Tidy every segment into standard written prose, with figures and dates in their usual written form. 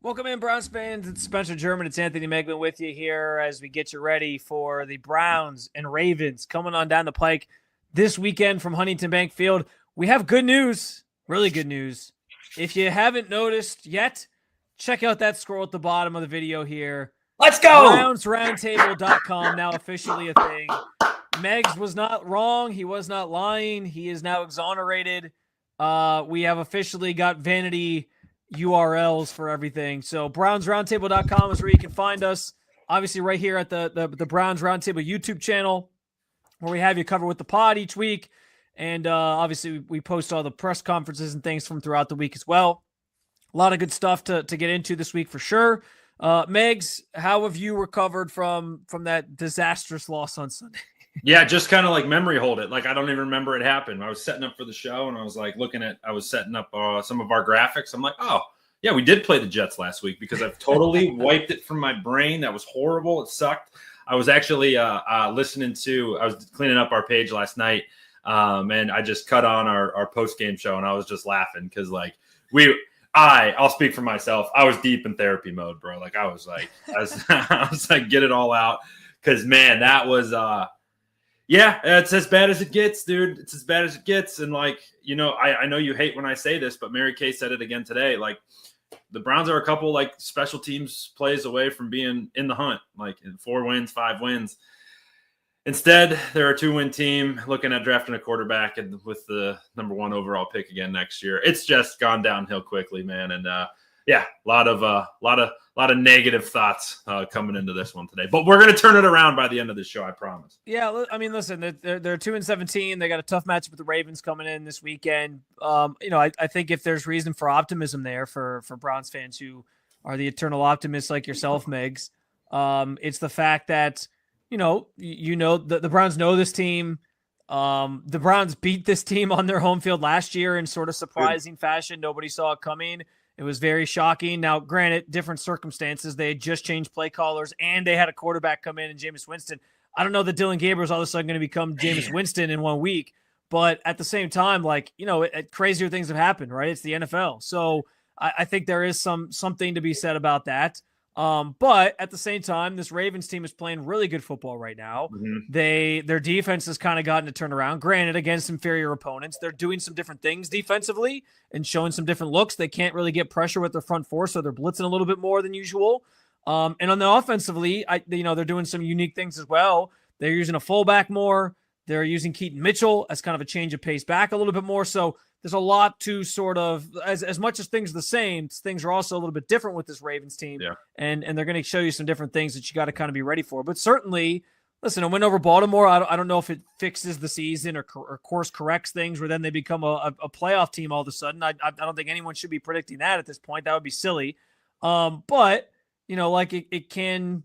Welcome in, Browns fans. It's Spencer German. It's Anthony Moeglin with you here as we get you ready for the Browns and Ravens coming on down the pike this weekend from Huntington Bank Field. We have good news, really good news. If you haven't noticed yet, check out that scroll at the bottom of the video here. Let's go! BrownsRoundtable.com, now officially a thing. Megs was not wrong. He was not lying. He is now exonerated. We have officially got vanity URLs for everything. So BrownsRoundtable.com is where you can find us. Obviously, right here at the Browns Roundtable YouTube channel, where we have you covered with the pod each week. And obviously, we post all the press conferences and things from throughout the week as well. A lot of good stuff to get into this week for sure. Megs, how have you recovered from that disastrous loss on Sunday? Yeah, just kind of like memory hold it. Like, I don't even remember it happened. I was setting up for the show, and I was like I was setting up some of our graphics. I'm like, oh, yeah, we did play the Jets last week because I've totally wiped it from my brain. That was horrible. It sucked. I was actually I was cleaning up our page last night, and I just cut on our post-game show, and I was just laughing because, like, I'll speak for myself. I was deep in therapy mode, bro. Like, I was like, get it all out because, man, that was yeah, it's as bad as it gets, dude. It's as bad as it gets. And, like, you know, I know you hate when I say this, but Mary Kay said it again today. Like, the Browns are a couple, like, special teams plays away from being in the hunt, like 4 wins, 5 wins. Instead, they're a 2-win team looking at drafting a quarterback and with the number 1 overall pick again next year. It's just gone downhill quickly, man. And yeah, a lot of negative thoughts coming into this one today. But we're going to turn it around by the end of the show, I promise. Yeah, I mean, listen, they're 2-17. They got a tough matchup with the Ravens coming in this weekend. You know, I think if there's reason for optimism there for Browns fans who are the eternal optimists like yourself, Megs, it's the fact that the Browns know this team. The Browns beat this team on their home field last year in sort of surprising fashion. Nobody saw it coming. It was very shocking. Now, granted, different circumstances. They had just changed play callers, and they had a quarterback come in Jameis Winston. I don't know that Dylan Gabriel's all of a sudden going to become Jameis Winston in 1 week, but at the same time, like, you know, crazier things have happened, right? It's the NFL. So I think there is something to be said about that. But at the same time, this Ravens team is playing really good football right now. Mm-hmm. Their defense has kind of gotten to turn around. Granted, against inferior opponents, they're doing some different things defensively and showing some different looks. They can't really get pressure with their front four, so they're blitzing a little bit more than usual. And on the offensively, they're doing some unique things as well. They're using a fullback more. They're using Keaton Mitchell as kind of a change of pace back a little bit more. So there's a lot to sort of, as much as things are the same, things are also a little bit different with this Ravens team. Yeah. And they're going to show you some different things that you got to kind of be ready for. But certainly, listen, a win over Baltimore, I don't know if it fixes the season or course corrects things where then they become a playoff team all of a sudden. I don't think anyone should be predicting that at this point. That would be silly. But, you know, like it can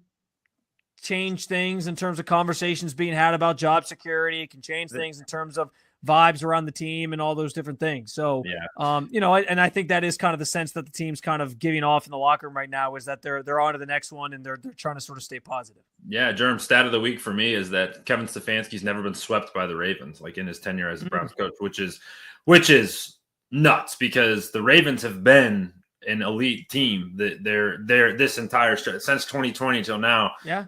change things in terms of conversations being had about job security. It can change things in terms of vibes around the team and all those different things. So, yeah. And I think that is kind of the sense that the team's kind of giving off in the locker room right now is that they're on to the next one and they're trying to sort of stay positive. Yeah, Germ, stat of the week for me is that Kevin Stefanski's never been swept by the Ravens, like in his tenure as a Browns coach, which is nuts because the Ravens have been an elite team. They're this entire stretch since 2020 till now. Yeah.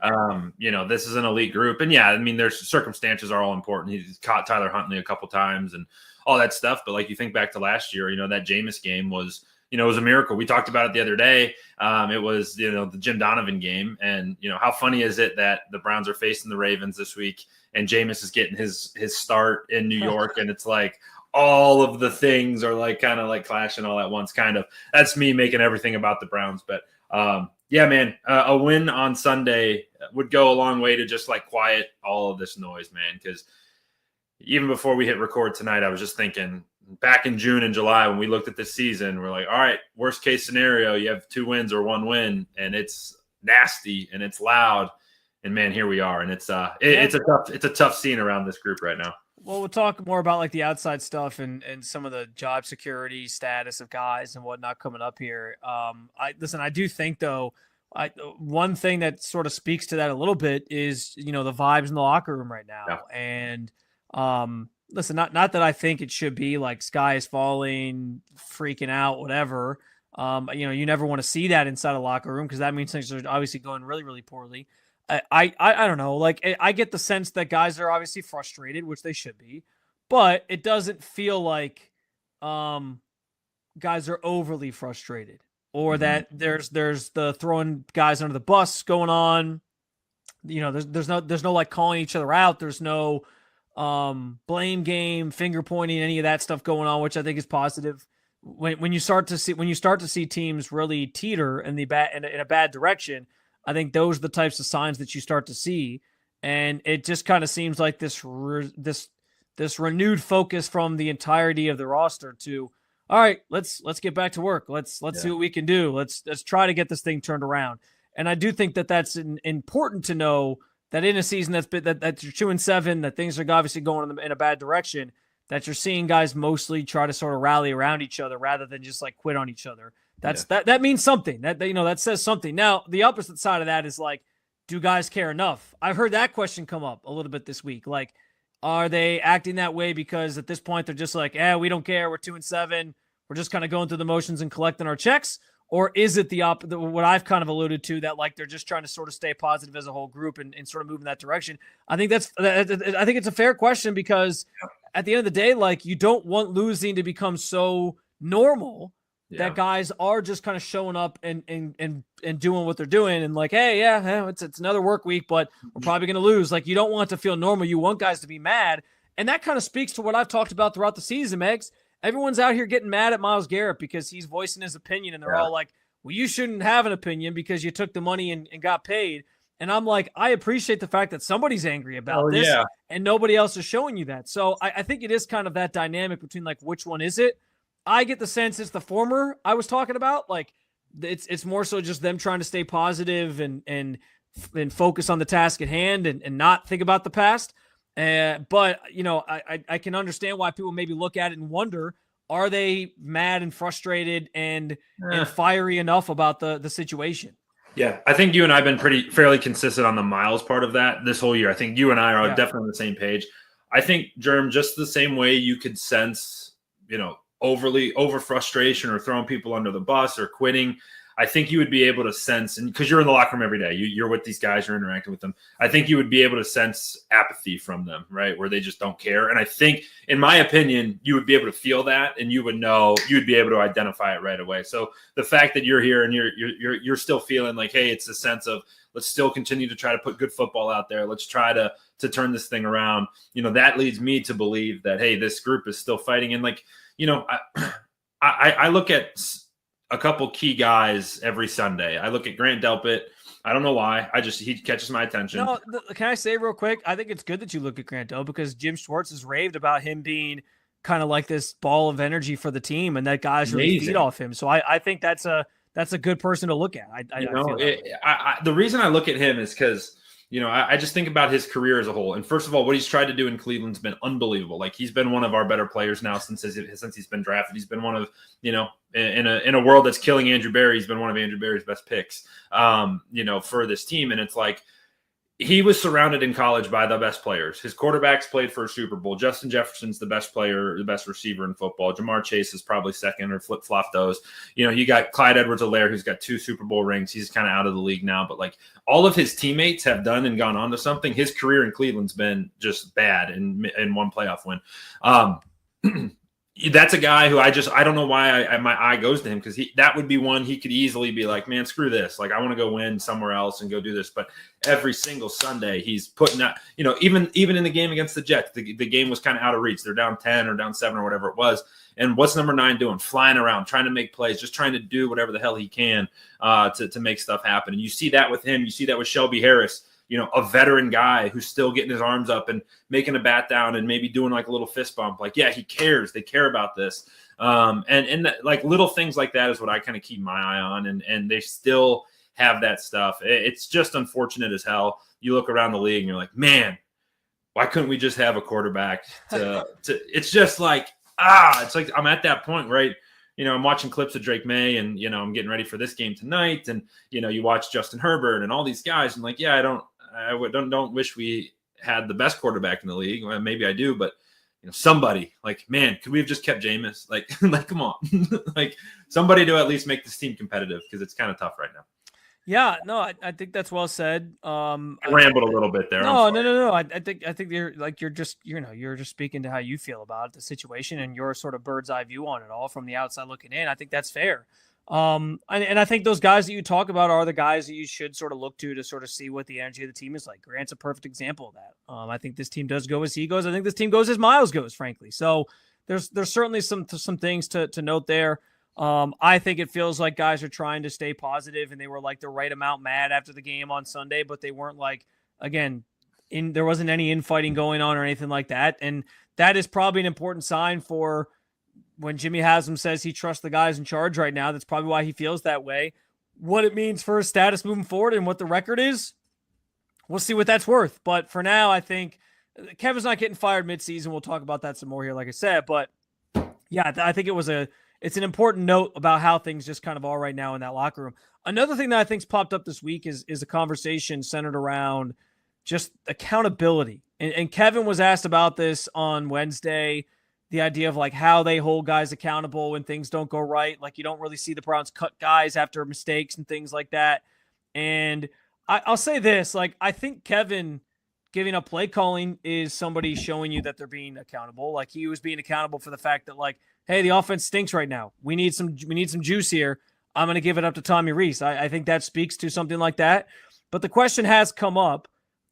This is an elite group, and yeah, I mean, their circumstances are all important. He's caught Tyler Huntley a couple times and all that stuff. But like you think back to last year, that Jameis game was, it was a miracle. We talked about it the other day. It was, the Jim Donovan game, and how funny is it that the Browns are facing the Ravens this week, and Jameis is getting his start in New York, and it's like, all of the things are like kind of like clashing all at once. Kind of that's me making everything about the Browns. But yeah, man, a win on Sunday would go a long way to just like quiet all of this noise, man. Because even before we hit record tonight, I was just thinking back in June and July when we looked at this season, we're like, all right, worst case scenario, you have 2 wins or 1 win, and it's nasty and it's loud. And man, here we are, and it's a tough scene around this group right now. Well, we'll talk more about like the outside stuff and some of the job security status of guys and whatnot coming up here. I do think though, one thing that sort of speaks to that a little bit is, the vibes in the locker room right now. Yeah. And listen, not that I think it should be like sky is falling, freaking out, whatever. You never want to see that inside a locker room because that means things are obviously going really, really poorly. I don't know. Like, I get the sense that guys are obviously frustrated, which they should be, but it doesn't feel like guys are overly frustrated or that there's the throwing guys under the bus going on. There's no like calling each other out. There's no blame game, finger pointing, any of that stuff going on, which I think is positive. When you start to see teams really teeter in a bad direction, I think those are the types of signs that you start to see, and it just kind of seems like this renewed focus from the entirety of the roster to, all right, let's get back to work. Let's see what we can do. Let's try to get this thing turned around. And I do think that that's important to know that in a season that you're 2-7, that things are obviously going in a bad direction, that you're seeing guys mostly try to sort of rally around each other rather than just like quit on each other. That means something. That says something. Now, the opposite side of that is like, do guys care enough? I've heard that question come up a little bit this week. Like, are they acting that way because at this point they're just like, we don't care. We're 2-7. We're just kind of going through the motions and collecting our checks. Or is it what I've kind of alluded to, that like they're just trying to sort of stay positive as a whole group and sort of move in that direction? I think it's a fair question because at the end of the day, like, you don't want losing to become so normal that guys are just kind of showing up and doing what they're doing and like, hey, it's another work week, but we're probably going to lose. Like, you don't want it to feel normal. You want guys to be mad. And that kind of speaks to what I've talked about throughout the season, Megs. Everyone's out here getting mad at Myles Garrett because he's voicing his opinion, and they're all like, well, you shouldn't have an opinion because you took the money and got paid. And I'm like, I appreciate the fact that somebody's angry about this and nobody else is showing you that. So I think it is kind of that dynamic between like, which one is it? I get the sense it's the former I was talking about. Like, it's more so just them trying to stay positive and focus on the task at hand and not think about the past. But, I can understand why people maybe look at it and wonder, are they mad and frustrated and fiery enough about the situation? Yeah, I think you and I have been fairly consistent on the Myles part of that this whole year. I think you and I are definitely on the same page. I think, Germ, just the same way you could sense, over frustration or throwing people under the bus or quitting, I think you would be able to sense, and because you're in the locker room every day, you're with these guys, you're interacting with them. I think you would be able to sense apathy from them, right? Where they just don't care. And I think, in my opinion, you would be able to feel that, and you would be able to identify it right away. So the fact that you're here and you're still feeling like, hey, it's a sense of, let's still continue to try to put good football out there. Let's try to turn this thing around. That leads me to believe that, hey, this group is still fighting. And like, I look at a couple key guys every Sunday. I look at Grant Delpit. I don't know why. He catches my attention. No, can I say real quick? I think it's good that you look at Grant Delpit because Jim Schwartz has raved about him being kind of like this ball of energy for the team, and that guys really feed off him. So I think that's a good person to look at. The reason I look at him is because, I just think about his career as a whole. And first of all, what he's tried to do in Cleveland's been unbelievable. Like, he's been one of our better players now since he's been drafted. He's been one of, in a world that's killing Andrew Berry, he's been one of Andrew Berry's best picks, for this team. And it's like, he was surrounded in college by the best players. His quarterbacks played for a Super Bowl. Justin Jefferson's the best player, the best receiver in football. Jamar Chase is probably second, or flip-flop those. You got Clyde Edwards-Helaire, who's got 2 Super Bowl rings. He's kind of out of the league now. But, like, all of his teammates have done and gone on to something. His career in Cleveland's been just bad in one playoff win. That's a guy who I don't know why my eye goes to him, because that would be one he could easily be like, man, screw this. Like, I want to go win somewhere else and go do this. But every single Sunday he's putting out, even in the game against the Jets, the game was kind of out of reach. They're down 10 or down 7 or whatever it was. And what's number 9 doing? Flying around, trying to make plays, just trying to do whatever the hell he can to make stuff happen. And you see that with him. You see that with Shelby Harris. A veteran guy who's still getting his arms up and making a bat down and maybe doing like a little fist bump. Like, yeah, he cares. They care about this. Like little things like that is what I kind of keep my eye on. And they still have that stuff. It's just unfortunate as hell. You look around the league and you're like, man, why couldn't we just have a quarterback to it's just like, it's like I'm at that point, right? I'm watching clips of Drake May and, I'm getting ready for this game tonight. And, you watch Justin Herbert and all these guys. And like, yeah, I don't wish we had the best quarterback in the league. Well, maybe I do, but somebody like, man, could we have just kept Jameis? Like come on, like somebody to at least make this team competitive because it's kind of tough right now. Yeah, no, I think that's well said. I rambled a little bit there. No. I think you're just speaking to how you feel about the situation and your sort of bird's eye view on it all from the outside looking in. I think that's fair. And I think those guys that you talk about are the guys that you should sort of look to sort of see what the energy of the team is like. Grant's a perfect example of that. I think this team does go as he goes. I think this team goes as Miles goes, frankly. So there's certainly some things to note there. I think it feels like guys are trying to stay positive, and they were like the right amount mad after the game on Sunday, but they weren't like, again, there wasn't any infighting going on or anything like that. And that is probably an important sign for when Jimmy Haslam says he trusts the guys in charge right now. That's probably why he feels that way. What it means for his status moving forward and what the record is, we'll see what that's worth. But for now, I think Kevin's not getting fired midseason. We'll talk about that some more here, like I said. But yeah, I think it's an important note about how things just kind of are right now in that locker room. Another thing that I think's popped up this week is a conversation centered around just accountability. And Kevin was asked about this on Wednesday, the idea of like how they hold guys accountable when things don't go right. Like you don't really see the Browns cut guys after mistakes and things like that. And I'll say this, like, I think Kevin giving up play calling is somebody showing you that they're being accountable. Like he was being accountable for the fact that like, hey, the offense stinks right now. We need some juice here. I'm going to give it up to Tommy Rees. I think that speaks to something like that. But the question has come up,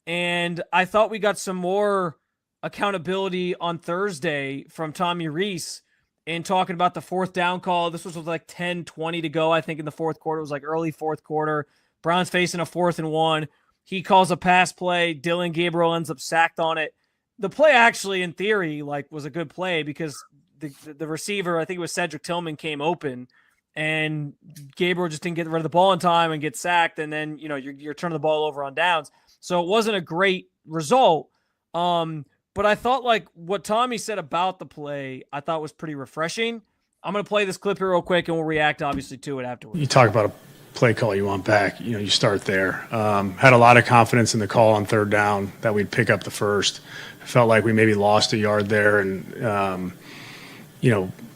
and I thought we got some more accountability on Thursday from Tommy Rees in talking about the fourth down call. This was with like 10-20 to go, I think, in the fourth quarter. It was like early fourth quarter. Browns facing a 4th and 1. He calls a pass play. Dylan Gabriel ends up sacked on it. The play actually, in theory, like was a good play because the receiver, I think it was Cedric Tillman, came open, and Gabriel just didn't get rid of the ball in time and get sacked, and then you're turning the ball over on downs. So it wasn't a great result. But I thought like what Tommy said about the play, I thought was pretty refreshing. I'm going to play this clip here real quick, and we'll react obviously to it afterwards. You talk about a play call you want back. You start there. Had a lot of confidence in the call on third down that we'd pick up the first. Felt like we maybe lost a yard there, and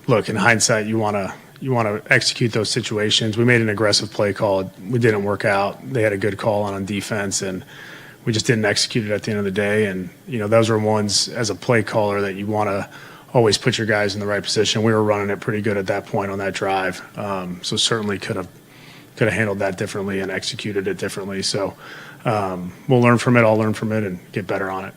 look, in hindsight, you want to execute those situations. We made an aggressive play call. We didn't work out. They had a good call on defense, and we just didn't execute it at the end of the day. And, those are ones as a play caller that you want to always put your guys in the right position. We were running it pretty good at that point on that drive. So certainly could have handled that differently and executed it differently. So we'll learn from it. I'll learn from it and get better on it.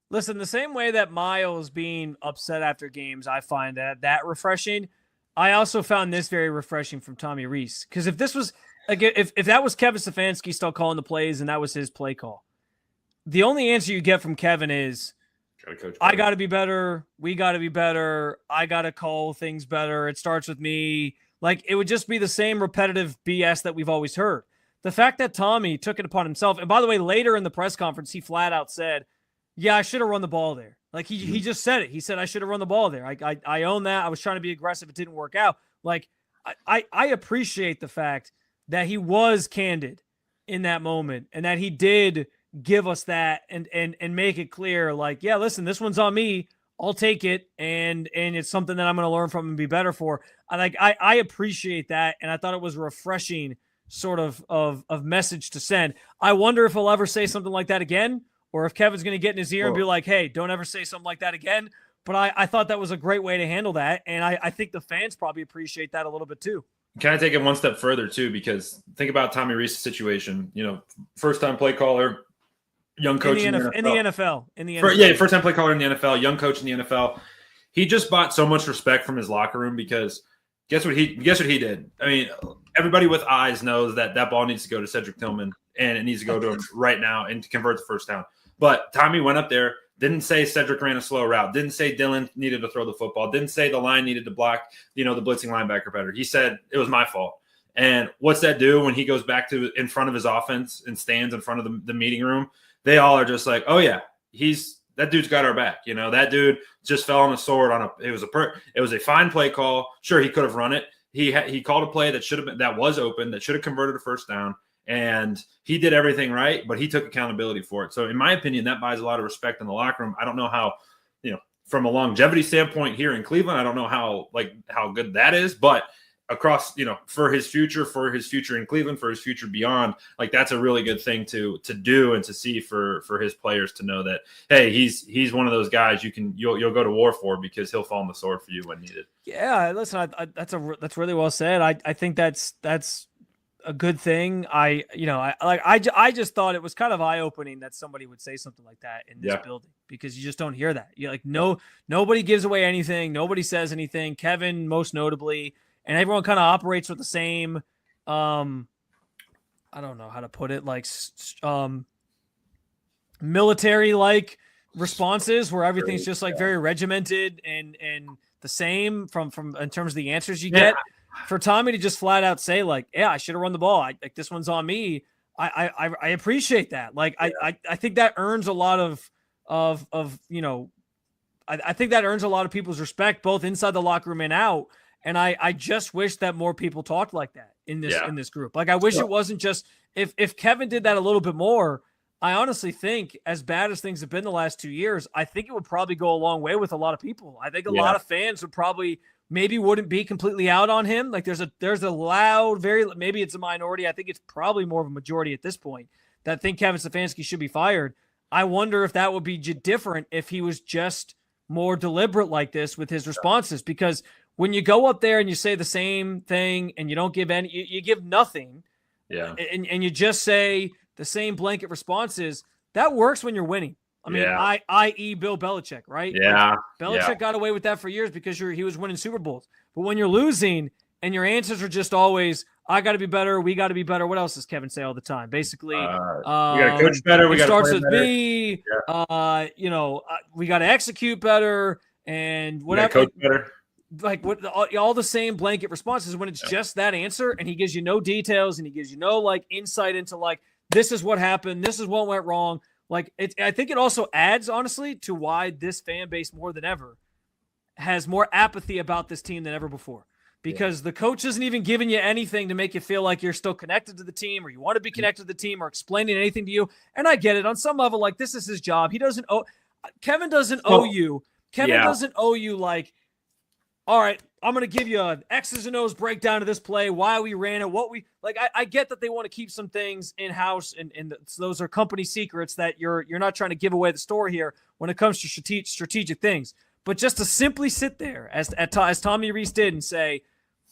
Listen, the same way that Miles being upset after games, I find that refreshing. I also found this very refreshing from Tommy Rees. Because if this was, like, if that was Kevin Stefanski still calling the plays and that was his play call, the only answer you get from Kevin is, I got to be better. We got to be better. I got to call things better. It starts with me. Like, it would just be the same repetitive BS that we've always heard. The fact that Tommy took it upon himself, and by the way, later in the press conference, he flat out said, yeah, I should have run the ball there. Like, he just said it. He said, I should have run the ball there. I own that. I was trying to be aggressive. It didn't work out. Like, I appreciate the fact that he was candid in that moment and that he did give us that and make it clear, like, yeah, listen, this one's on me. I'll take it. And it's something that I'm going to learn from and be better for. I appreciate that. And I thought it was a refreshing sort of message to send. I wonder if he'll ever say something like that again, or if Kevin's going to get in his ear and be like, hey, don't ever say something like that again. But I thought that was a great way to handle that. And I think the fans probably appreciate that a little bit too. Can I take it one step further too? Because think about Tommy Rees' situation, first time play caller, young coach in the NFL. First time play caller in the NFL, young coach in the NFL. He just bought so much respect from his locker room because guess what he did? I mean, everybody with eyes knows that ball needs to go to Cedric Tillman and it needs to go to him right now and to convert the first down. But Tommy went up there, didn't say Cedric ran a slow route, didn't say Dylan needed to throw the football, didn't say the line needed to block, the blitzing linebacker better. He said it was my fault. And what's that do when he goes back to in front of his offense and stands in front of the meeting room? They all are just like, oh yeah, that dude's got our back. That dude just fell on the sword it was a fine play call. Sure, he could have run it. He called a play that was open, that should have converted a first down. and he did everything right, but he took accountability for it. So in my opinion, that buys a lot of respect in the locker room. I don't know how, from a longevity standpoint here in Cleveland, I don't know how good that is, but across, for his future in Cleveland, for his future beyond, like that's a really good thing to do and to see for his players to know that, hey, he's one of those guys you'll go to war for because he'll fall on the sword for you when needed. Yeah, listen, that's really well said. I think that's a good thing. I just thought it was kind of eye-opening that somebody would say something like that in this building, because you just don't hear that. You're like, nobody gives away anything. Nobody says anything. Kevin, most notably, and everyone kind of operates with the same, I don't know how to put it, like, military-like responses where everything's just like very regimented and the same from in terms of the answers you get. For Tommy to just flat out say, like, yeah, I should have run the ball. Like, this one's on me. I appreciate that. Like, I think that earns a lot of I think that earns a lot of people's respect, both inside the locker room and out. And I just wish that more people talked like that in this group. Like, I wish it wasn't just if Kevin did that a little bit more. I honestly think, as bad as things have been the last 2 years, I think it would probably go a long way with a lot of people. I think a lot of fans would probably maybe wouldn't be completely out on him. Like, there's a loud, maybe it's a minority. I think it's probably more of a majority at this point that think Kevin Stefanski should be fired. I wonder if that would be different if he was just more deliberate like this with his responses, because when you go up there and you say the same thing and you don't give you give nothing, and you just say the same blanket responses, that works when you're winning. I mean, i.e. Bill Belichick, right? Yeah. Like, Belichick got away with that for years because he was winning Super Bowls. But when you're losing and your answers are just always, I got to be better, we got to be better. What else does Kevin say all the time? Basically, we got to coach better. We got to starts play with better. me. Yeah. We got to execute better and whatever. Coach better. Like all the same blanket responses when it's just that answer, and he gives you no details and he gives you no like insight into like, this is what happened, this is what went wrong. Like, I think it also adds, honestly, to why this fan base more than ever has more apathy about this team than ever before. Because the coach isn't even giving you anything to make you feel like you're still connected to the team or you want to be connected to the team or explaining anything to you. And I get it on some level, like, this is his job. Kevin doesn't owe you. Kevin doesn't owe you, like, all right, I'm going to give you an X's and O's breakdown of this play, why we ran it, what we like. I get that they want to keep some things in house, and those are company secrets that you're not trying to give away the story here when it comes to strategic things. But just to simply sit there as Tommy Rees did and say,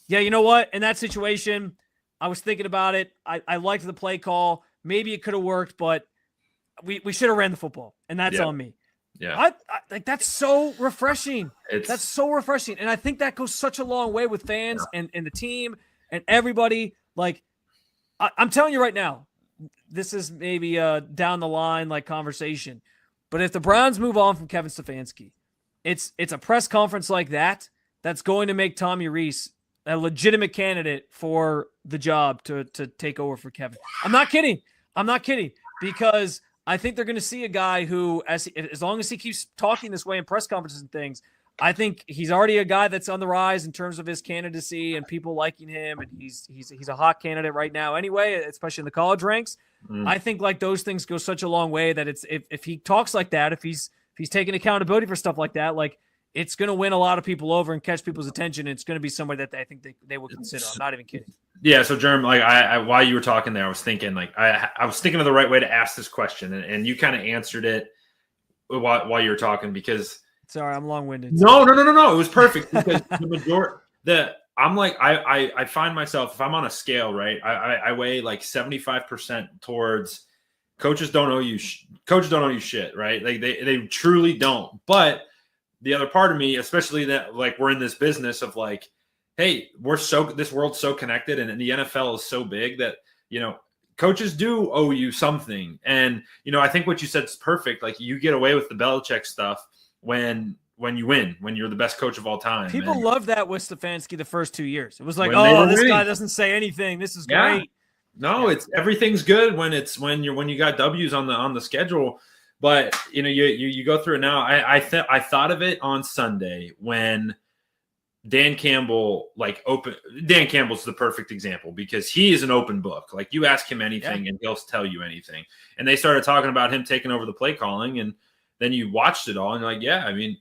yeah, you know what? In that situation, I was thinking about it. I liked the play call. Maybe it could have worked, but we should have ran the football, and that's on me. Yeah, I like that's so refreshing. That's so refreshing, and I think that goes such a long way with fans and the team and everybody. Like, I'm telling you right now, this is maybe a down the line like conversation, but if the Browns move on from Kevin Stefanski, it's a press conference like that that's going to make Tommy Rees a legitimate candidate for the job to take over for Kevin. I'm not kidding, because I think they're going to see a guy who, as long as he keeps talking this way in press conferences and things, I think he's already a guy that's on the rise in terms of his candidacy and people liking him, and he's a hot candidate right now anyway, especially in the college ranks. I think like those things go such a long way that it's if he talks like that, if he's taking accountability for stuff like that, like, it's going to win a lot of people over and catch people's attention. It's going to be somebody that I think they will consider. I'm not even kidding. Yeah. So, Jerm, like, I while you were talking there, I was thinking, like, I was thinking of the right way to ask this question, and you kind of answered it while you were talking, because. Sorry, I'm long-winded. No. It was perfect because the majority I'm like, I find myself, if I'm on a scale, right, I weigh like 75% towards coaches don't owe you shit, right? Like they truly don't. But the other part of me, especially that, like, we're in this business of like, hey, this world's so connected, and the NFL is so big that, coaches do owe you something. And, I think what you said is perfect. Like, you get away with the Belichick stuff when you win, when you're the best coach of all time. People loved that with Stefanski the first 2 years. It was like, oh, this guy doesn't say anything. This is great. No, it's everything's good when you got W's on the schedule. But you go through it now. I thought of it on Sunday when Dan Campbell's the perfect example because he is an open book. Like you ask him anything and he'll tell you anything. And they started talking about him taking over the play calling, and then you watched it all and you're like, yeah, I mean,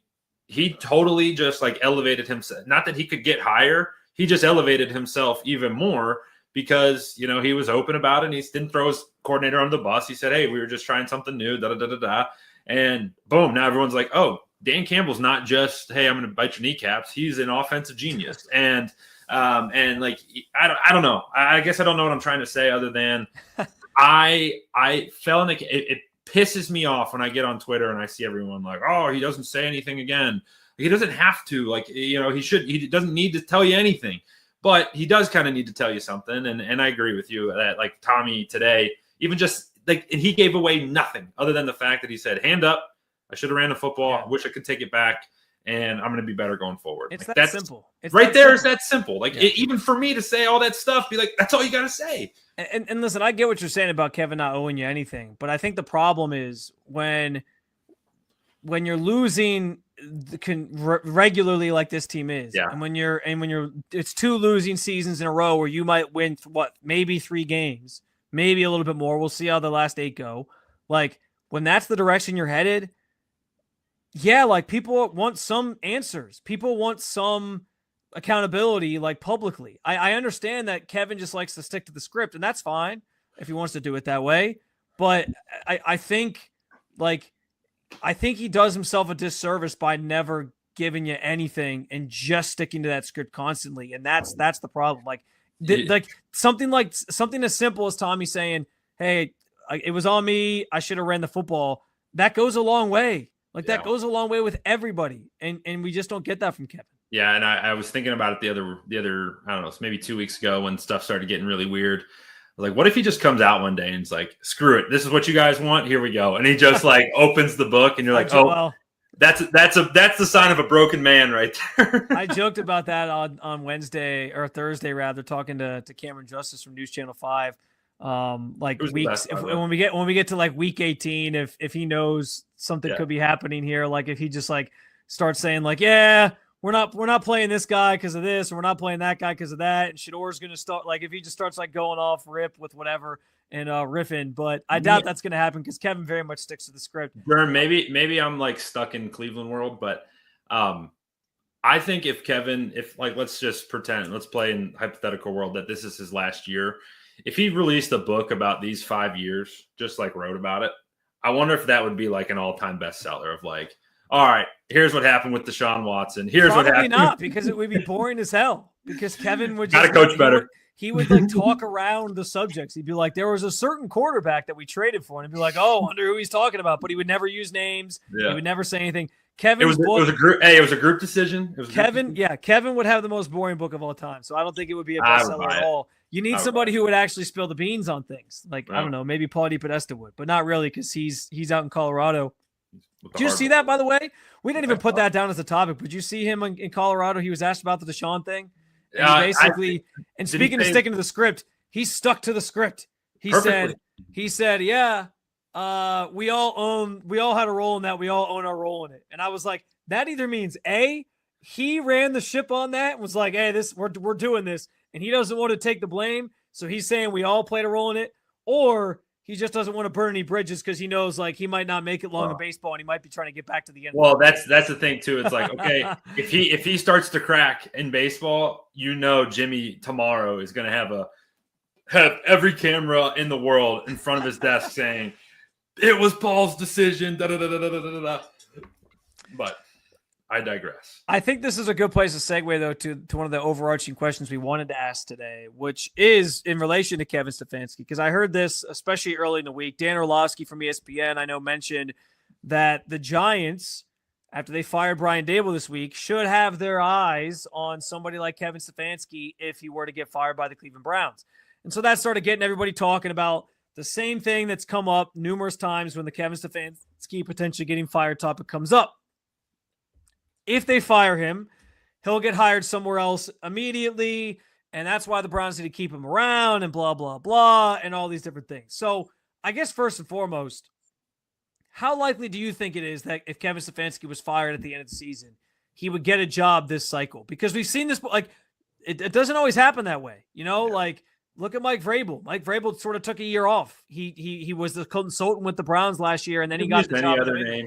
he totally just like elevated himself. Not that he could get higher, he just elevated himself even more because, you know, he was open about it and he didn't throw his coordinator under the bus. He said, hey, we were just trying something new, and boom, now everyone's like, oh, Dan Campbell's not just, hey, I'm going to bite your kneecaps. He's an offensive genius. And like, I don't know. I guess I don't know what I'm trying to say other than I fell in it pisses me off when I get on Twitter and I see everyone like, oh, he doesn't say anything again. He doesn't have to, like, you know, he doesn't need to tell you anything, but he does kind of need to tell you something. And I agree with you that like Tommy today, even just like, and he gave away nothing other than the fact that he said, hand up, I should have ran the football. I wish I could take it back, and I'm going to be better going forward. It's like, that simple. It's right that there simple. is that simple. Like even for me to say all that stuff, be like, that's all you got to say. And listen, I get what you're saying about Kevin not owing you anything, but I think the problem is when you're losing regularly like this team is, and when you're it's 2 losing seasons in a row where you might win maybe 3 games, maybe a little bit more. We'll see how the last 8 go. Like when that's the direction you're headed. Yeah, like people want some answers. People want some accountability, like publicly. I understand that Kevin just likes to stick to the script, and that's fine if he wants to do it that way. But I think he does himself a disservice by never giving you anything and just sticking to that script constantly, and that's the problem. Like something as simple as Tommy saying, "Hey, it was on me. I should have ran the football." That goes a long way. Like that goes a long way with everybody, and we just don't get that from Kevin. Yeah, and I was thinking about it the other I don't know, maybe 2 weeks ago when stuff started getting really weird. I was like, what if he just comes out one day and it's like, screw it, this is what you guys want, here we go, and he just like opens the book, and you're like, that's the sign of a broken man right there. I joked about that on Wednesday or Thursday rather, talking to Cameron Justice from News Channel 5. Like weeks when we get to like week 18, if he knows something could be happening here, like if he just like starts saying like, yeah, we're not playing this guy because of this, or we're not playing that guy because of that, and Shador's gonna start, like if he just starts like going off rip with whatever and riffing, but I doubt that's gonna happen because Kevin very much sticks to the script. Maybe I'm like stuck in Cleveland world, but I think if like let's just pretend, let's play in hypothetical world that this is his last year. If he released a book about these 5 years, just like wrote about it, I wonder if that would be like an all-time bestseller of like, all right, here's what happened with Deshaun Watson. Here's Probably what happened. Not, because it would be boring as hell. Because Kevin would just coach better. He would like talk around the subjects. He'd be like, there was a certain quarterback that we traded for, and he'd be like, oh, I wonder who he's talking about. But he would never use names. Yeah. He would never say anything. Kevin, it was a group. Hey, it was a group decision. Kevin would have the most boring book of all time. So I don't think it would be a bestseller at all. You need somebody who would actually spill the beans on things. Like, I don't know, maybe Paul DePodesta would, but not really because he's out in Colorado. Did you see that, by the way? We didn't even put that down as a topic, but you see him in Colorado? He was asked about the Deshaun thing. And basically, speaking of sticking to the script, he stuck to the script. He said, yeah, we all had a role in that. We all own our role in it. And I was like, that either means A, he ran the ship on that and was like, hey, we're doing this. And he doesn't want to take the blame, so he's saying we all played a role in it, or he just doesn't want to burn any bridges because he knows like he might not make it long in baseball and he might be trying to get back to the end. Well, that's the thing too. It's like, okay, if he starts to crack in baseball, you know Jimmy tomorrow is going to have every camera in the world in front of his desk saying it was Paul's decision. Da, da, da, da, da, da, da. But I digress. I think this is a good place to segue, though, to one of the overarching questions we wanted to ask today, which is in relation to Kevin Stefanski, because I heard this, especially early in the week. Dan Orlovsky from ESPN, I know, mentioned that the Giants, after they fired Brian Daboll this week, should have their eyes on somebody like Kevin Stefanski if he were to get fired by the Cleveland Browns. And so that started getting everybody talking about the same thing that's come up numerous times when the Kevin Stefanski potentially getting fired topic comes up. If they fire him, he'll get hired somewhere else immediately, and that's why the Browns need to keep him around and blah, blah, blah, and all these different things. So I guess first and foremost, how likely do you think it is that if Kevin Stefanski was fired at the end of the season, he would get a job this cycle, because we've seen this, like, it doesn't always happen that way. Like, look at Mike Vrabel. Mike Vrabel sort of took a year off. He was the consultant with the Browns last year, and then he got the job.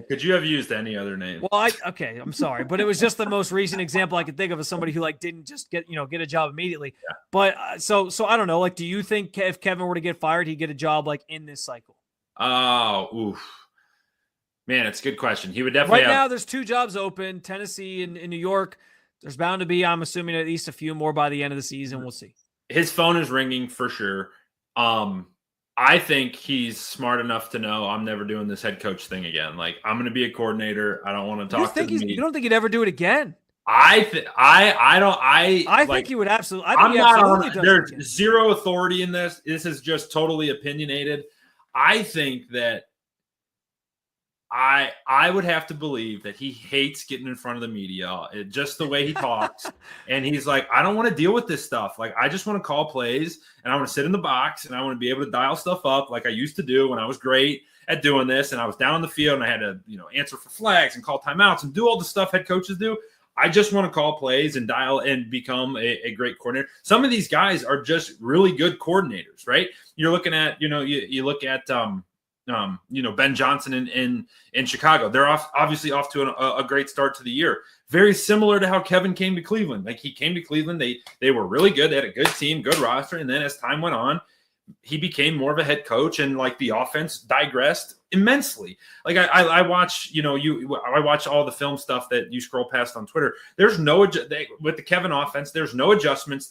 Could you have used any other name? Well, I'm sorry, but it was just the most recent example I could think of somebody who like didn't just get a job immediately. Yeah. But so I don't know. Like, do you think if Kevin were to get fired, he'd get a job like in this cycle? Oh, oof. Man, it's a good question. He would definitely right now. There's 2 jobs open: Tennessee and New York. There's bound to be, I'm assuming, at least a few more by the end of the season. We'll see. His phone is ringing for sure. I think he's smart enough to know I'm never doing this head coach thing again. Like, I'm going to be a coordinator. I don't want to talk to me. You don't think he'd ever do it again? I think he would absolutely. There's zero authority in this. This is just totally opinionated. I think that I would have to believe that he hates getting in front of the media, just the way he talks. And he's like, I don't want to deal with this stuff. Like, I just want to call plays, and I want to sit in the box, and I want to be able to dial stuff up like I used to do when I was great at doing this. And I was down on the field, and I had to, answer for flags and call timeouts and do all the stuff head coaches do. I just want to call plays and dial and become a great coordinator. Some of these guys are just really good coordinators, right? You're looking at, you look at, Ben Johnson in Chicago. They're obviously off to a great start to the year. Very similar to how Kevin came to Cleveland. Like, he came to Cleveland. They were really good. They had a good team, good roster. And then as time went on, he became more of a head coach, and like the offense digressed immensely. Like, I watch, I watch all the film stuff that you scroll past on Twitter. There's with the Kevin offense, there's no adjustments.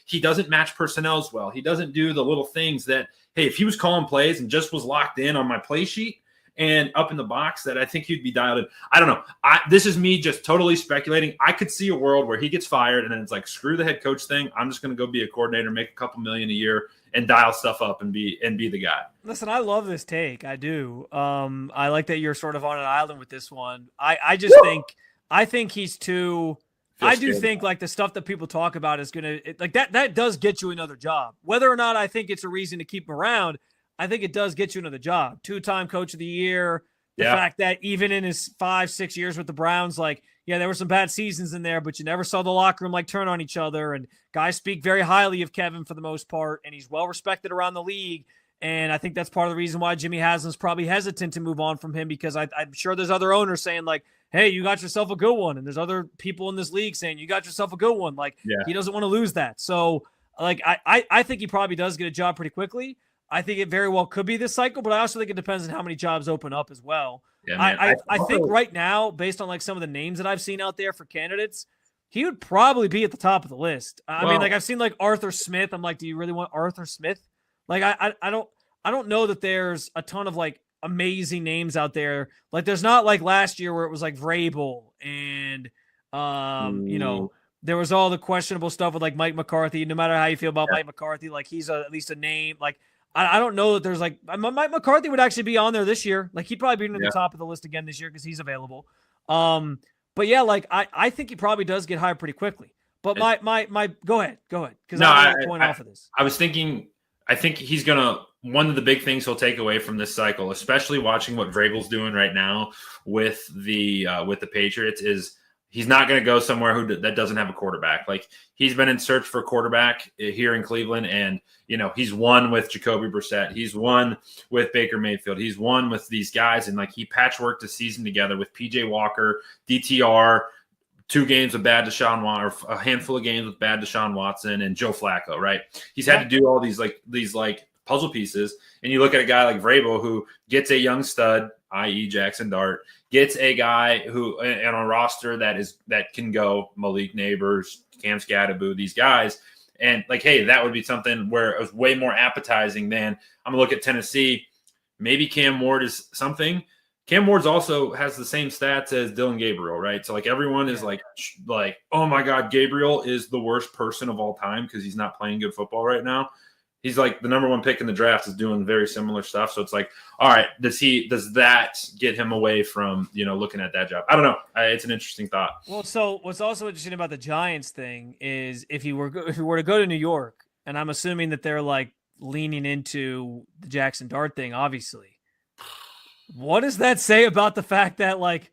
He doesn't match personnel as well. He doesn't do the little things that, hey, if he was calling plays and just was locked in on my play sheet and up in the box, that I think he'd be dialed in. I don't know. This is me just totally speculating. I could see a world where he gets fired and then it's like, screw the head coach thing. I'm just going to go be a coordinator, make a couple million a year, and dial stuff up and be the guy. Listen, I love this take. I do. I like that you're sort of on an island with this one. I just think he's too. I do think like the stuff that people talk about is going to like that does get you another job. Whether or not I think it's a reason to keep him around, I think it does get you another job. 2-time coach of the year. The fact that even in his 5-6 years with the Browns, like, yeah, there were some bad seasons in there, but you never saw the locker room like turn on each other. And guys speak very highly of Kevin for the most part, and he's well respected around the league. And I think that's part of the reason why Jimmy Haslam's probably hesitant to move on from him, because I'm sure there's other owners saying like, hey, you got yourself a good one. And there's other people in this league saying you got yourself a good one. Like, he doesn't want to lose that. So like, I think he probably does get a job pretty quickly. I think it very well could be this cycle, but I also think it depends on how many jobs open up as well. Yeah, I think right now, based on like some of the names that I've seen out there for candidates, he would probably be at the top of the list. I mean, like, I've seen like Arthur Smith. I'm like, do you really want Arthur Smith? Like, I don't know that there's a ton of like amazing names out there. Like, there's not like last year where it was like Vrabel and there was all the questionable stuff with like Mike McCarthy. No matter how you feel about Mike McCarthy, like he's at least a name. Like, I don't know that there's like Mike McCarthy would actually be on there this year. Like, he'd probably be near the top of the list again this year because he's available. But yeah, like I think he probably does get hired pretty quickly. But my go ahead because I want to point off of this. I was thinking, I think he's one of the big things he'll take away from this cycle, especially watching what Vrabel's doing right now with the Patriots, is he's not going to go somewhere that doesn't have a quarterback. Like, he's been in search for a quarterback here in Cleveland, and he's won with Jacoby Brissett. He's won with Baker Mayfield. He's won with these guys, and like he patchworked the season together with PJ Walker, DTR, 2 games with bad Deshaun Watson, or a handful of games with bad Deshaun Watson, and Joe Flacco. Right? He's had to do all these puzzle pieces, and you look at a guy like Vrabel who gets a young stud, i.e. Jackson Dart, gets a guy who on a roster that can go Malik Neighbors, Cam Scatteraboo, these guys. And like, hey, that would be something where it was way more appetizing than I'm going to look at Tennessee. Maybe Cam Ward is something. Cam Ward's also has the same stats as Dylan Gabriel, right? So like everyone is like, oh my God, Gabriel is the worst person of all time because he's not playing good football right now. He's like the number 1 pick in the draft, is doing very similar stuff. So it's like, all right, does that get him away from, looking at that job? I don't know. It's an interesting thought. Well, so what's also interesting about the Giants thing is if he were to go to New York, and I'm assuming that they're like leaning into the Jackson Dart thing, obviously. What does that say about the fact that like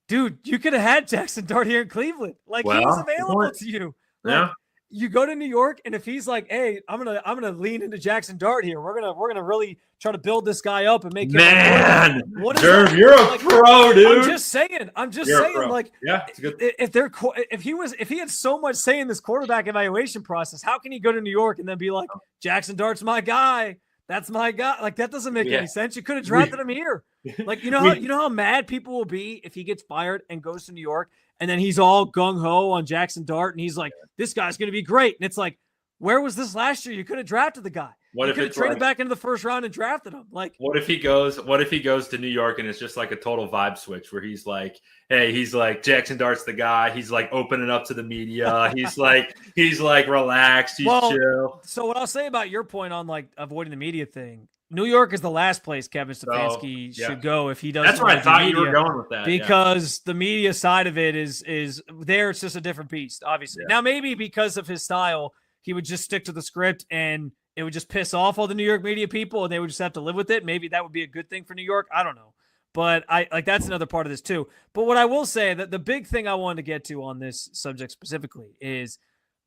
dude, you could have had Jackson Dart here in Cleveland. Like Well, he's good available point. to you. Yeah. Like, you go to New York, and if he's like, "Hey, I'm gonna lean into Jackson Dart here. We're gonna really try to build this guy up and make him." Man, what is Jerv, that? you're a Like, pro, dude. I'm just saying. You're a pro. Like, yeah, it's good. if he had so much say in this quarterback evaluation process, how can he go to New York and then be like, Jackson Dart's my guy? That's my guy. Like, that doesn't make any sense. You could have drafted him here. Like, you know how mad people will be if he gets fired and goes to New York, and then he's all gung-ho on Jackson Dart, and he's like, this guy's going to be great. And it's like, where was this last year? You could have drafted the guy. What you if could have it's traded like, back into the first round and drafted him? Like, what if he goes to New York and it's just like a total vibe switch where he's like, hey, he's like, Jackson Dart's the guy. He's like opening up to the media. He's like relaxed. He's chill. So what I'll say about your point on like avoiding the media thing, New York is the last place Kevin Stefanski should go if he doesn't. That's where I thought you were going with that. Because the media side of it is there. It's just a different beast, obviously. Now, maybe because of his style, he would just stick to the script and it would just piss off all the New York media people and they would just have to live with it. Maybe that would be a good thing for New York. I don't know. But that's another part of this too. But what I will say, that the big thing I wanted to get to on this subject specifically is,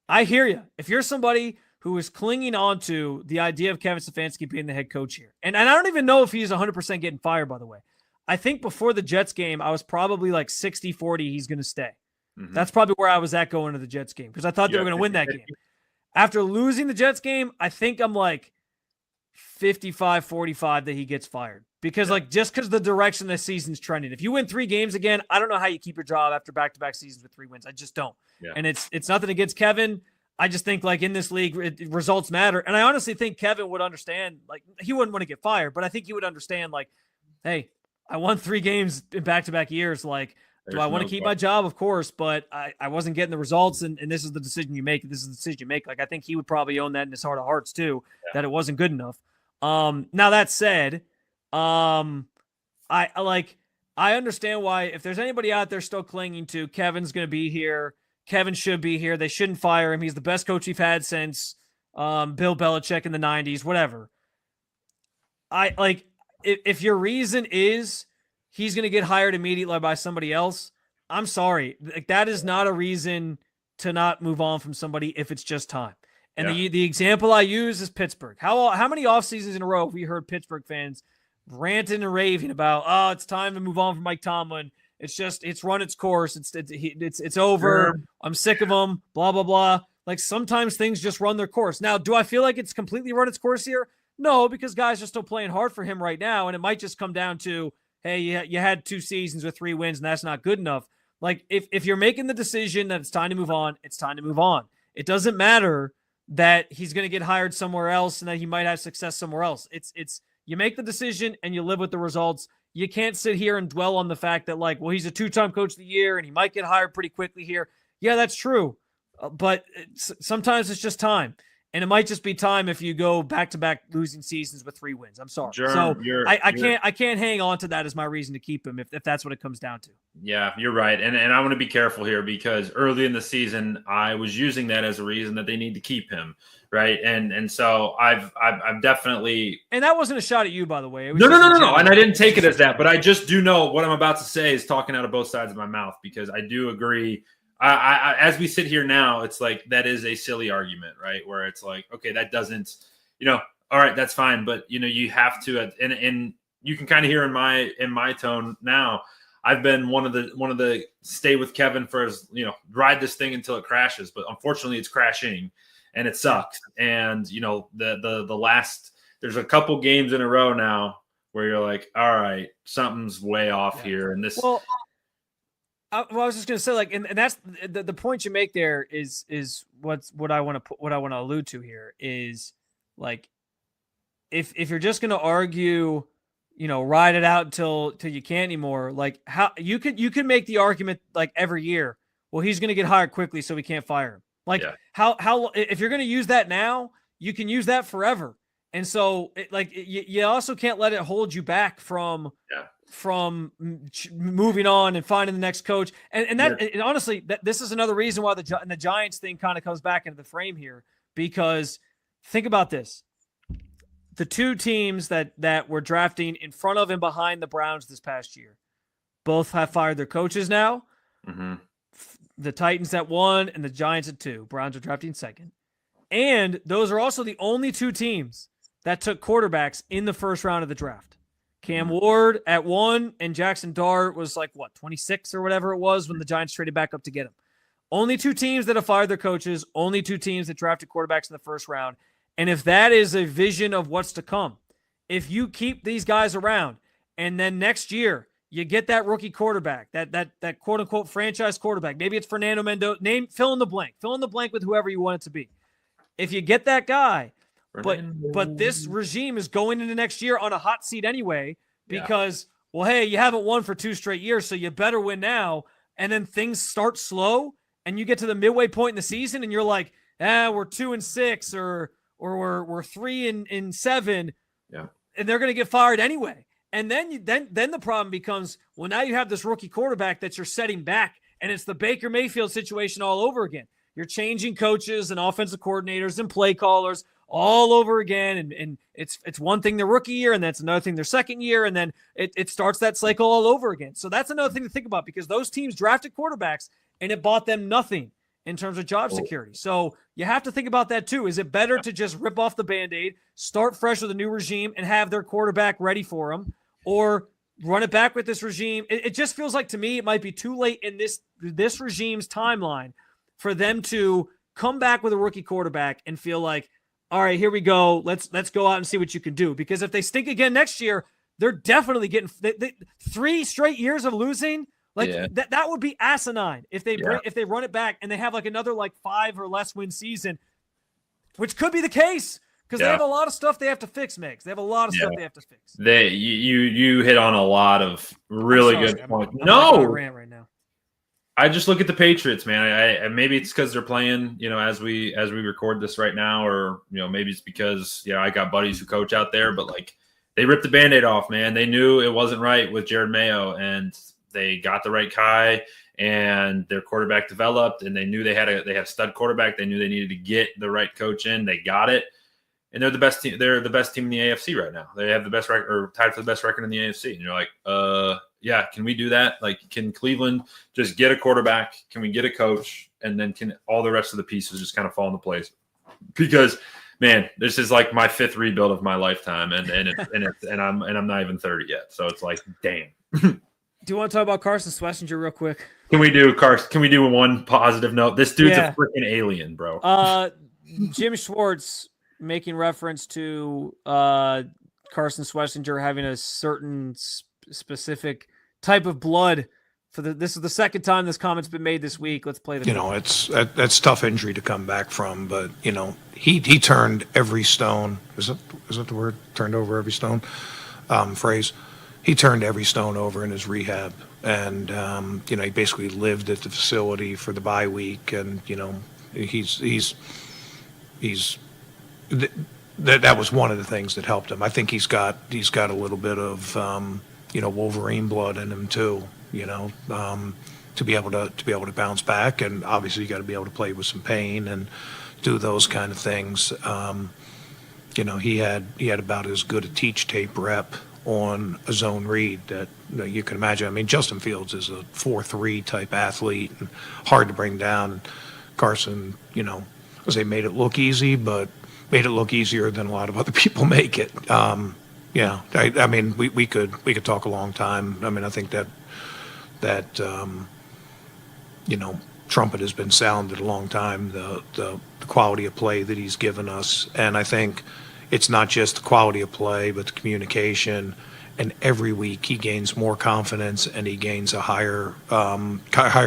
I hear you. If you're somebody who is clinging on to the idea of Kevin Stefanski being the head coach here, and I don't even know if he's 100% getting fired, by the way. I think before the Jets game, I was probably like 60-40 he's going to stay. Mm-hmm. That's probably where I was at going to the Jets game, because I thought they were going to win that game. After losing the Jets game, I think I'm like 55-45 that he gets fired. Because just because the direction the season's trending. If you win 3 games again, I don't know how you keep your job after back-to-back seasons with 3 wins. I just don't. Yeah. And it's nothing against Kevin. I just think, like, in this league, results matter. And I honestly think Kevin would understand, like, he wouldn't want to get fired, but I think he would understand, like, hey, I won 3 games in back-to-back years. Like, do I want to keep my job? Of course, but I wasn't getting the results, and this is the decision you make. This is the decision you make. Like, I think he would probably own that in his heart of hearts, too, that it wasn't good enough. Now, that said, I understand why, if there's anybody out there still clinging to Kevin's going to be here, Kevin should be here, they shouldn't fire him, he's the best coach we've had since Bill Belichick in the 90s, whatever. If your reason is he's going to get hired immediately by somebody else, I'm sorry. Like, that is not a reason to not move on from somebody if it's just time. And the example I use is Pittsburgh. How many off seasons in a row have we heard Pittsburgh fans ranting and raving about, oh, it's time to move on from Mike Tomlin. It's run its course. It's over. Sure. I'm sick of them. Blah, blah, blah. Like, sometimes things just run their course. Now, do I feel like it's completely run its course here? No, because guys are still playing hard for him right now. And it might just come down to, hey, you had 2 seasons with 3 wins and that's not good enough. Like, if you're making the decision that it's time to move on, it's time to move on. It doesn't matter that he's going to get hired somewhere else and that he might have success somewhere else. It's you make the decision and you live with the results. You can't sit here and dwell on the fact that, like, well, he's a 2-time coach of the year and he might get hired pretty quickly here. Yeah, that's true. But sometimes it's just time. And it might just be time if you go back-to-back losing seasons with 3 wins. I'm sorry. So I can't hang on to that as my reason to keep him if that's what it comes down to. Yeah, you're right. And I want to be careful here because early in the season, I was using that as a reason that they need to keep him, right? And so I've definitely. And that wasn't a shot at you, by the way. It was no. And I didn't take it as that, but I just do know what I'm about to say is talking out of both sides of my mouth because I do agree. I as we sit here now, it's like that is a silly argument, right? Where it's like, okay, that doesn't, all right, that's fine, but you have to, and you can kind of hear in my tone now. I've been one of the stay with Kevin for as ride this thing until it crashes, but unfortunately, it's crashing, and it sucks. And the last there's a couple games in a row now where you're like, all right, something's way off here, and this. Well, I was just gonna say, like, and that's the point you make there is what I want to allude to here is, like, if you're just gonna argue, ride it out until you can't anymore, like, how you could make the argument, like, every year, well, he's gonna get hired quickly, so we can't fire him. Like, how if you're gonna use that now, you can use that forever. And so, you also can't let it hold you back from moving on and finding the next coach. And honestly, this is another reason why the Giants thing kind of comes back into the frame here, because think about this. The 2 teams that were drafting in front of and behind the Browns this past year, Both have fired their coaches now. Mm-hmm. The Titans at 1 and the Giants at 2. Browns are drafting second. And those are also the only 2 teams that took quarterbacks in the first round of the draft. Cam Ward at 1 and Jackson Dart was 26 or whatever it was when the Giants traded back up to get him. Only 2 teams that have fired their coaches, only 2 teams that drafted quarterbacks in the first round. And if that is a vision of what's to come, if you keep these guys around and then next year you get that rookie quarterback, that quote unquote franchise quarterback, maybe it's Fernando Mendoza, fill in the blank with whoever you want it to be. If you get that guy, but this regime is going into next year on a hot seat anyway, because, well, hey, you haven't won for 2 straight years, so you better win now. And then things start slow and you get to the midway point in the season and you're like, we're 2-6 or we're 3-7. Yeah. And they're going to get fired anyway. And then the problem becomes, well, now you have this rookie quarterback that you're setting back, and it's the Baker Mayfield situation all over again. You're changing coaches and offensive coordinators and play callers all over again. And it's one thing their rookie year, and that's another thing their second year. And then it starts that cycle all over again. So that's another thing to think about, because those teams drafted quarterbacks and it bought them nothing in terms of job security. So you have to think about that too. Is it better to just rip off the Band-Aid, start fresh with a new regime, and have their quarterback ready for them, or run it back with this regime? It just feels like, to me, it might be too late in this regime's timeline for them to come back with a rookie quarterback and feel like, all right, here we go. Let's go out and see what you can do. Because if they stink again next year, they're definitely getting 3 straight years of losing. That would be asinine if they run it back and they have another 5 or less win season, which could be the case. Because they have a lot of stuff they have to fix, Migs. They have a lot of stuff they have to fix. You hit on a lot of really good points. I'm on a rant right now. I just look at the Patriots, man. I maybe it's because they're playing, as we record this right now, or maybe it's because I got buddies who coach out there, but they ripped the Band-Aid off, man. They knew it wasn't right with Jared Mayo, and they got the right guy, and their quarterback developed, and they knew they had a stud quarterback. They knew they needed to get the right coach in. They got it. And they're the best team. They're the best team in the AFC right now. They have the best record, or tied for the best record in the AFC. And you're like, yeah, can we do that? Can Cleveland just get a quarterback? Can we get a coach? And then can all the rest of the pieces just kind of fall into place? Because, man, this is my 5th rebuild of my lifetime, and I'm not even 30 yet. So it's damn. Do you want to talk about Carson Schwesinger real quick? Can we do one positive note? This dude's a freaking alien, bro. Jim Schwartz making reference to Carson Schwesinger having a certain specific type of blood. This is the second time this comment's been made this week. Let's play the that's tough injury to come back from, but he turned every stone. Is that the word? Turned over every stone phrase. He turned every stone over in his rehab, and he basically lived at the facility for the bye week, and he's that was one of the things that helped him. I think he's got a little bit of Wolverine blood in him too, to be able to bounce back, and obviously you got to be able to play with some pain and do those kind of things. He had about as good a teach tape rep on a zone read that you can imagine. I mean, Justin Fields is a 4.3 type athlete and hard to bring down. And Carson, they made it look easy, but made it look easier than a lot of other people make it. I mean, we could talk a long time. I mean, I think that trumpet has been sounded a long time, the quality of play that he's given us. And I think it's not just the quality of play, but the communication. And every week he gains more confidence, and he gains a higher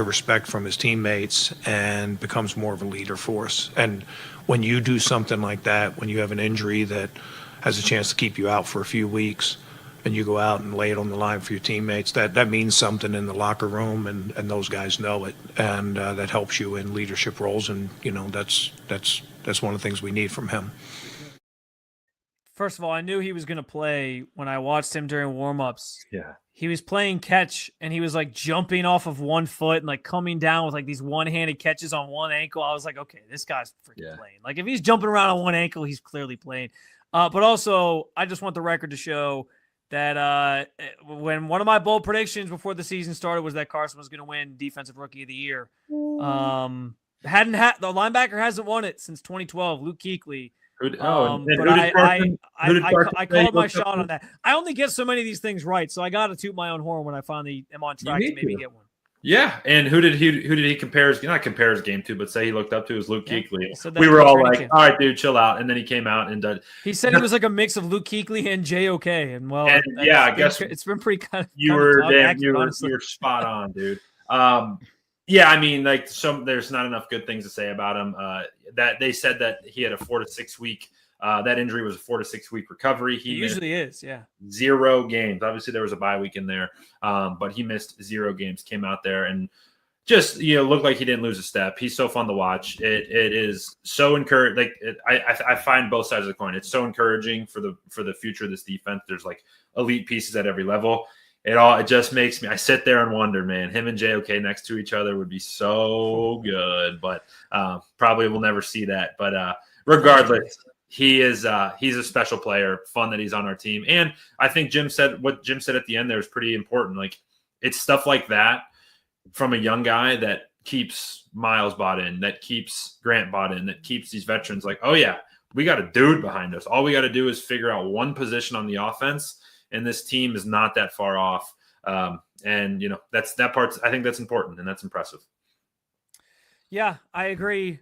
respect from his teammates, and becomes more of a leader for us. And when you do something like that, when you have an injury that has a chance to keep you out for a few weeks, and you go out and lay it on the line for your teammates, that means something in the locker room, and those guys know it, and that helps you in leadership roles. And that's one of the things we need from him. First of all, I knew he was going to play when I watched him during warmups. Yeah. He was playing catch, and he was jumping off of one foot and coming down with these one-handed catches on one ankle. I was like, okay, this guy's freaking playing. If he's jumping around on one ankle, he's clearly playing. But also, I just want the record to show that when one of my bold predictions before the season started was that Carson was going to win Defensive Rookie of the Year. The linebacker hasn't won it since 2012, Luke Kuechly. But I called my shot on that. I only get so many of these things right, so I got to toot my own horn when I finally am on track to maybe get one. Yeah, and who did he compare his game to, but say he looked up to was Luke Kuechly. We were all like, all right, dude, chill out. And then he came out and did. He said he was like a mix of Luke Kuechly and JOK. And I guess it's been pretty kind of you were spot on, dude. Yeah, I mean, like there's not enough good things to say about him. That they said that he had a 4 to 6 week. That injury was a 4 to 6 week recovery. He usually is, yeah. 0 games. Obviously, there was a bye week in there, but he missed 0 games. Came out there and just looked like he didn't lose a step. He's so fun to watch. It is so encouraging. I find both sides of the coin. It's so encouraging for the future of this defense. There's like elite pieces at every level. It just makes me. I sit there and wonder, man. Him and JOK next to each other would be so good, but probably we'll never see that. But regardless. He's a special player. Fun that he's on our team. And I think what Jim said at the end there is pretty important. Like, it's stuff like that from a young guy that keeps Miles bought in, that keeps Grant bought in, that keeps these veterans like, oh yeah, we got a dude behind us. All we got to do is figure out one position on the offense, and this team is not that far off. And that's that part. I think that's important, and that's impressive. Yeah, I agree.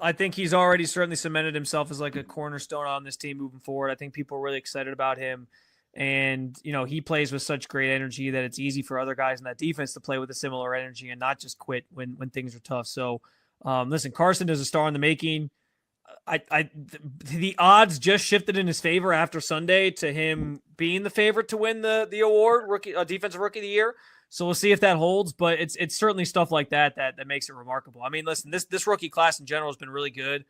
I think he's already certainly cemented himself as like a cornerstone on this team moving forward. I think people are really excited about him. And, he plays with such great energy that it's easy for other guys in that defense to play with a similar energy and not just quit when things are tough. So, listen, Carson is a star in the making. The odds just shifted in his favor after Sunday to him being the favorite to win the award, Defensive Rookie of the Year. So we'll see if that holds, but it's certainly stuff like that makes it remarkable. I mean, listen, this rookie class in general has been really good.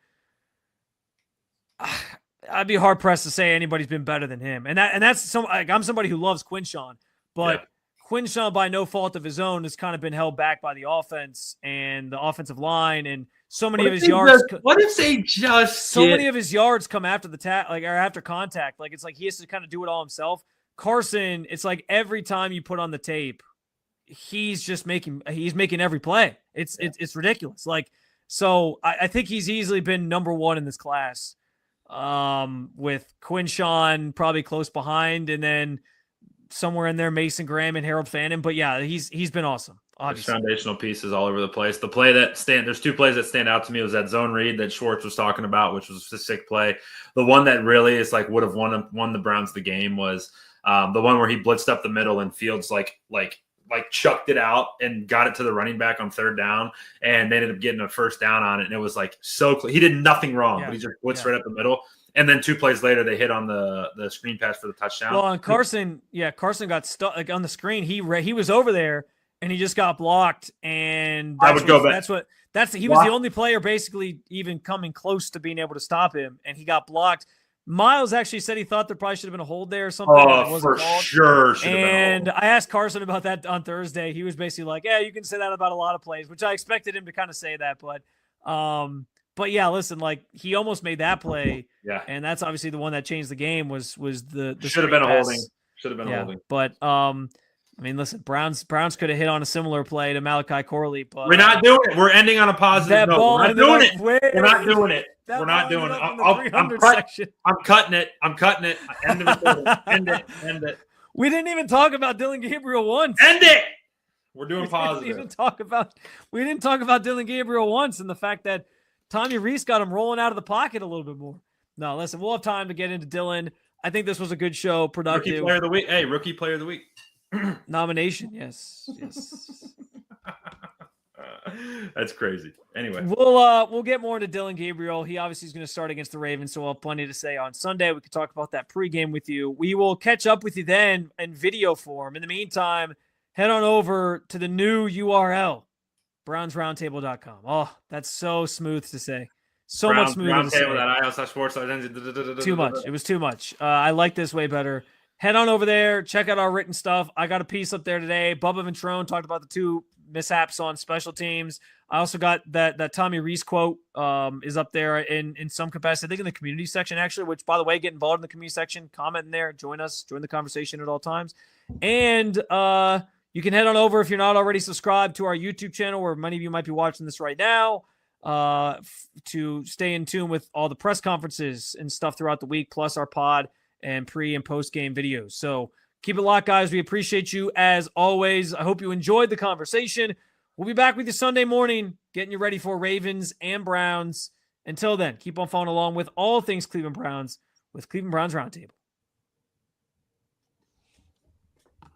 I'd be hard pressed to say anybody's been better than him, and that's I'm somebody who loves Quinshawn, but Quinshawn, by no fault of his own, has kind of been held back by the offense and the offensive line, and so many of his yards. What if they just so many of his yards come after the or after contact? Like, it's like he has to kind of do it all himself. Carson, it's like every time you put on the tape, he's making every play. It's ridiculous. Like, so I think he's easily been number one in this class, with Quinshawn probably close behind, and then somewhere in there Mason Graham and Harold Fannin. But yeah, he's been awesome. Obviously. There's foundational pieces all over the place. The play there's 2 plays that stand out to me. It was that zone read that Schwartz was talking about, which was a sick play. The one that really is like would have won the Browns the game was the one where he blitzed up the middle and Fields like chucked it out and got it to the running back on 3rd down, and they ended up getting a first down on it. And it was like so clear. He did nothing wrong, but he just blitzed right up the middle. And then 2 plays later, they hit on the screen pass for the touchdown. Well, on Carson got stuck on the screen. He was over there and he just got blocked. And he was the only player basically even coming close to being able to stop him, and he got blocked. Miles actually said he thought there probably should have been a hold there or something. Oh, for sure. And I asked Carson about that on Thursday. He was basically like, yeah, you can say that about a lot of plays, which I expected him to kind of say that. But yeah, listen, like, he almost made that play. Yeah. And that's obviously the one that changed the game was the should have been a holding. Should have been a holding. But I mean, listen, Browns could have hit on a similar play to Malachi Corley, but we're not doing it. We're ending on a positive note. We're not doing it. We're not doing it. We're not doing it. I'm cutting it. End it. End it. We didn't even talk about Dylan Gabriel once. End it. We're doing positive. We didn't talk about Dylan Gabriel once, and the fact that Tommy Reese got him rolling out of the pocket a little bit more. No, listen, we'll have time to get into Dylan. I think this was a good show, productive. Rookie Player of the Week. Hey, Rookie Player of the Week. Nomination, yes. That's crazy. Anyway, we'll get more into Dylan Gabriel. He obviously is going to start against the Ravens, so we'll have plenty to say on Sunday. We could talk about that pregame with you. We will catch up with you then in video form. In the meantime, head on over to the new URL, brownsroundtable.com. Oh, that's so smooth to say. So much smoother to say. Too much. It was too much. I like this way better. head on over there, check out our written stuff. I got a piece up there today. Bubba Ventrone talked about the 2 mishaps on special teams. I also got that Tommy Reese quote is up there in some capacity. I think in the community section, actually, which, by the way, get involved in the community section, comment in there, join the conversation at all times. And you can head on over, if you're not already subscribed, to our YouTube channel, where many of you might be watching this right now, to stay in tune with all the press conferences and stuff throughout the week, plus our pod and pre and post game videos. So keep it locked, guys. We appreciate you as always. I hope you enjoyed the conversation. We'll be back with you Sunday morning, getting you ready for Ravens and Browns. Until then, keep on following along with all things Cleveland Browns with Cleveland Browns Roundtable.